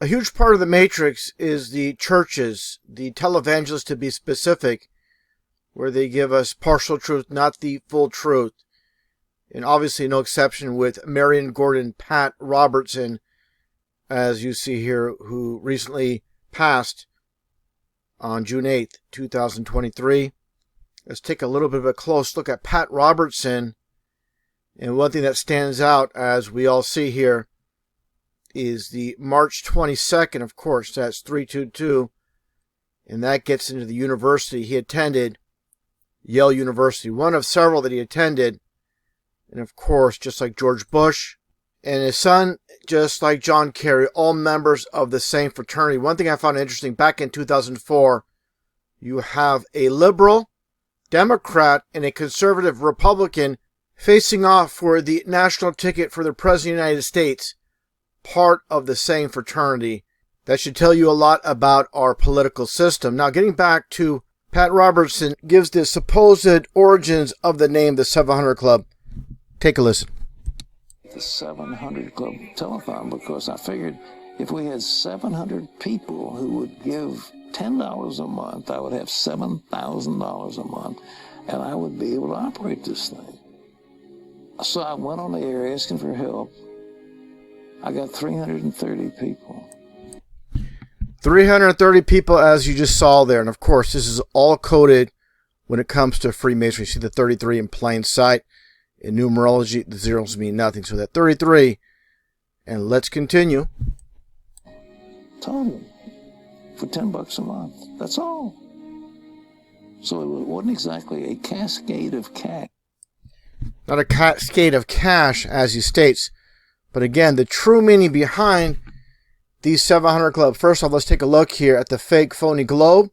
A huge part of the Matrix is the churches, the televangelists to be specific, where they give us partial truth, not the full truth. And obviously no exception with Marion Gordon Pat Robertson, as you see here, who recently passed on June 8th, 2023. Let's take a little bit of a close look at Pat Robertson. And one thing that stands out, as we all see here, is the March 22nd, of course, that's 322. And that gets into the university he attended, Yale University, one of several that he attended. And of course, just like George Bush and his son, just like John Kerry, all members of the same fraternity. One thing I found interesting, back in 2004, you have a liberal Democrat and a conservative Republican facing off for the national ticket for the President of the United States, part of the same fraternity. That should tell you a lot about our political system. Now, getting back to Pat Robertson, gives the supposed origins of the name the 700 Club. Take a listen. The 700 Club telethon, because I figured if we had 700 people who would give $10 a month, I would have $7,000 a month, and I would be able to operate this thing. So I went on the air asking for help. I got 330 people. 330 people, as you just saw there. And of course, this is all coded when it comes to Freemasonry. You see the 33 in plain sight. In numerology, the zeros mean nothing. So that 33, and let's continue. Total for $10 a month. That's all. So it wasn't exactly a cascade of cash. Not a cascade of cash, as he states. But again, the true meaning behind these 700 Club. First off, let's take a look here at the fake phony globe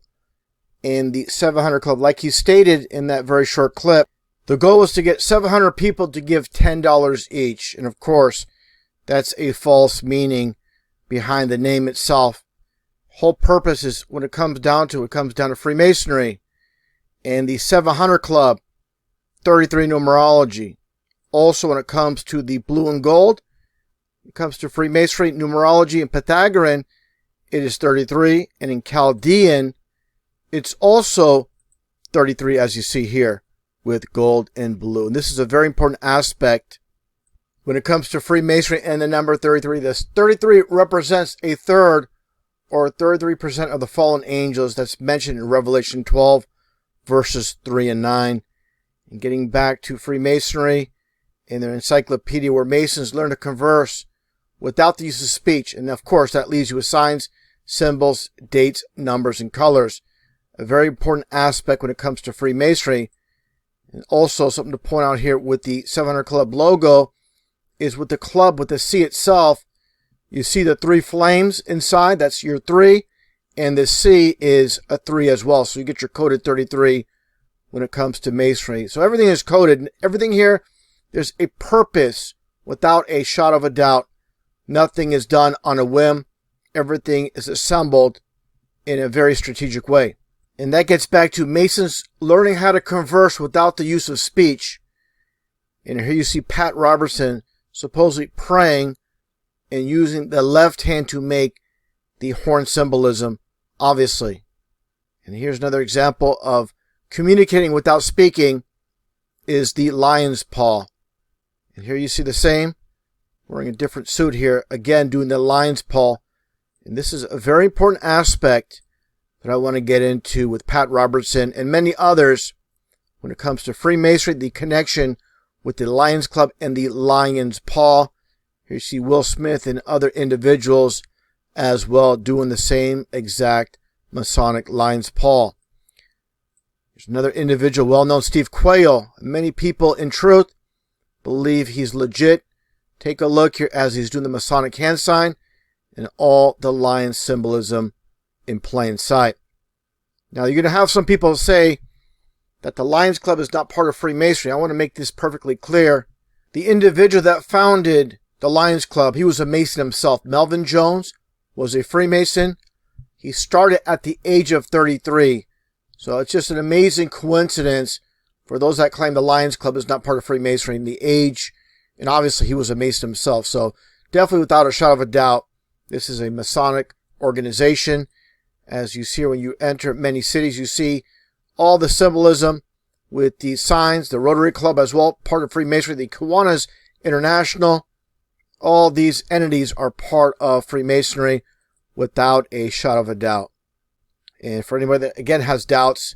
in the 700 Club. Like he stated in that very short clip, the goal was to get 700 people to give $10 each. And of course, that's a false meaning behind the name itself. Whole purpose is, when it comes down to Freemasonry and the 700 Club, 33 numerology. Also, when it comes to the blue and gold, it comes to Freemasonry, numerology, and Pythagorean, it is 33. And in Chaldean, it's also 33, as you see here, with gold and blue. And this is a very important aspect when it comes to Freemasonry and the number 33. This 33 represents a third, or 33% of the fallen angels that's mentioned in Revelation 12, verses 3 and 9. And getting back to Freemasonry in their encyclopedia, where Masons learn to converse without the use of speech. And of course, that leaves you with signs, symbols, dates, numbers, and colors. A very important aspect when it comes to Freemasonry. And also something to point out here with the 700 Club logo is with the club, with the C itself, you see the 3 flames inside. That's your 3. And the C is a 3 as well. So you get your coded 33 when it comes to Masonry. So everything is coded. Everything here, there's a purpose without a shot of a doubt. Nothing is done on a whim. Everything is assembled in a very strategic way. And that gets back to Masons learning how to converse without the use of speech. And here you see Pat Robertson supposedly praying and using the left hand to make the horn symbolism, obviously. And here's another example of communicating without speaking, is the lion's paw. And here you see the same, wearing a different suit here, again doing the lion's paw. And this is a very important aspect that I want to get into with Pat Robertson and many others when it comes to Freemasonry, the connection with the Lions Club and the lion's paw. Here you see Will Smith and other individuals as well doing the same exact Masonic lion's paw. There's another individual, well-known, Steve Quayle. Many people, in truth, believe he's legit. Take a look here as he's doing the Masonic hand sign and all the lion symbolism in plain sight. Now, you're going to have some people say that the Lions Club is not part of Freemasonry. I want to make this perfectly clear. The individual that founded the Lions Club, he was a Mason himself. Melvin Jones was a Freemason. He started at the age of 33. So it's just an amazing coincidence for those that claim the Lions Club is not part of Freemasonry, the age, and obviously he was a Mason himself. So definitely without a shadow of a doubt, This is a Masonic organization. As you see when you enter many cities, you see all the symbolism with the signs, the Rotary Club as well, part of Freemasonry, the Kiwanis International. All these entities are part of Freemasonry without a shot of a doubt. And for anybody that, again, has doubts,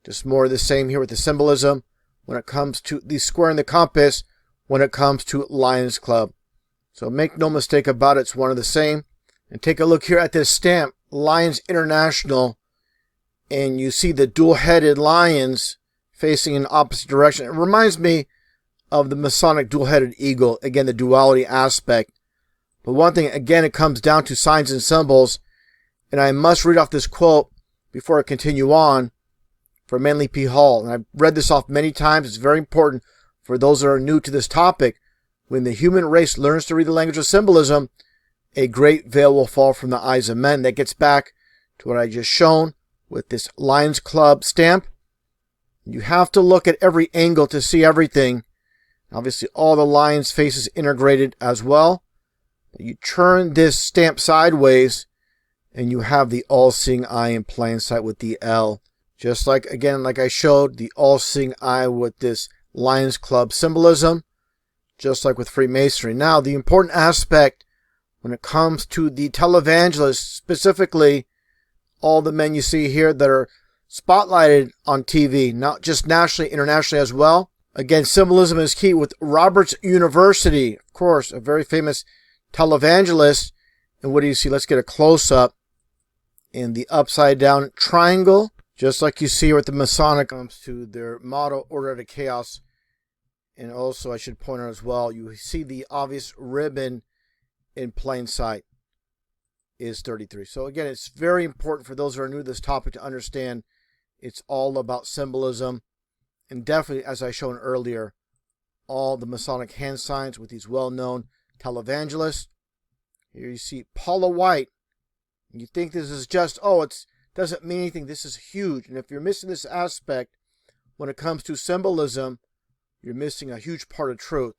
just more of the same here with the symbolism when it comes to the square and the compass, when it comes to Lions Club. So make no mistake about it, it's one of the same. And take a look here at this stamp, Lions International, and you see the dual-headed lions facing in opposite direction. It reminds me of the Masonic dual-headed eagle, again, the duality aspect. But one thing, again, it comes down to signs and symbols, and I must read off this quote before I continue on from Manly P. Hall. And I've read this off many times. It's very important for those that are new to this topic. When the human race learns to read the language of symbolism, a great veil will fall from the eyes of men. That gets back to what I just shown with this Lions Club stamp. You have to look at every angle to see everything. Obviously, all the lions' faces integrated as well. You turn this stamp sideways, and you have the all-seeing eye in plain sight with the L. Just like, again, like I showed, the all-seeing eye with this Lions Club symbolism, just like with Freemasonry. Now, the important aspect when it comes to the televangelists, specifically all the men you see here that are spotlighted on TV, not just nationally, internationally as well. Again, symbolism is key with Robertson University, of course, a very famous televangelist. And what do you see? Let's get a close-up in the upside-down triangle, just like you see with the Masonic comes to their motto, Order to Chaos. And also, I should point out as well, you see the obvious ribbon in plain sight is 33. So again, it's very important for those who are new to this topic to understand it's all about symbolism. And definitely, as I shown earlier, all the Masonic hand signs with these well-known televangelists. Here you see Paula White. You think this is just, it doesn't mean anything. This is huge. And if you're missing this aspect when it comes to symbolism, you're missing a huge part of truth.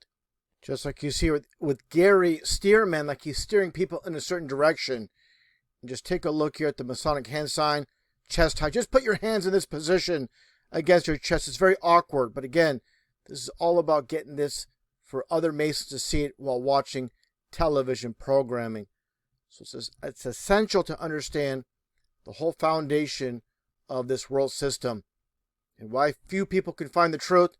Just like you see with Gary Stearman, like he's steering people in a certain direction. And just take a look here at the Masonic hand sign, chest high. Just put your hands in this position against your chest. It's very awkward. But again, this is all about getting this for other Masons to see it while watching television programming. So it's essential to understand the whole foundation of this world system and why few people can find the truth.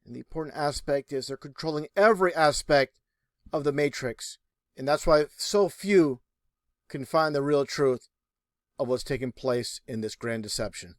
And the important aspect is they're controlling every aspect of the matrix. And that's why so few can find the real truth of what's taking place in this grand deception.